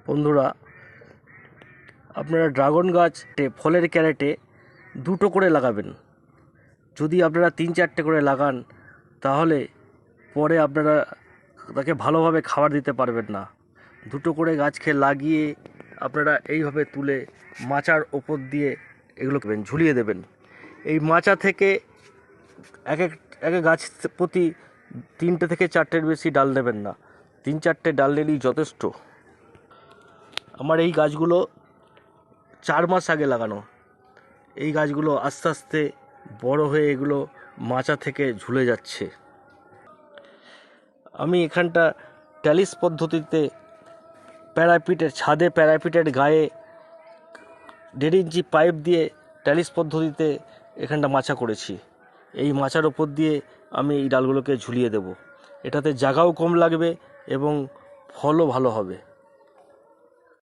বন্ধুরা, আপনারা ড্রাগন গাছটে ফলের ক্যারেটে 2টো করে লাগাবেন। যদি আপনারা 3-4টে করে লাগান তাহলে পরে আপনারা তাকে ভালোভাবে খাবার দিতে পারবেন না। 2টো করে গাছকে লাগিয়ে আপনারা এইভাবে তুলে মাচার ওপর দিয়ে এগুলোকে ঝুলিয়ে দেবেন। এই মাচা থেকে এক এক গাছ প্রতি 3টে থেকে 4টের বেশি ডাল নেবেন না, 3-4টে ডাল নিলেই যথেষ্ট। আমার এই গাছগুলো 4 মাস আগে লাগানো। এই গাছগুলো আস্তে আস্তে বড় হয়ে এগুলো মাচা থেকে ঝুলে যাচ্ছে। আমি এখানটা ট্যালিস পদ্ধতিতে প্যারাপিটের ছাদে প্যারাপিটের গায়ে 1.5 ইঞ্চি পাইপ দিয়ে ট্যালিস পদ্ধতিতে এখানটা মাচা করেছি। এই মাচার ওপর দিয়ে আমি এই ডালগুলোকে ঝুলিয়ে দেব। এটাতে জায়গাও কম লাগবে এবং ফলও ভালো হবে।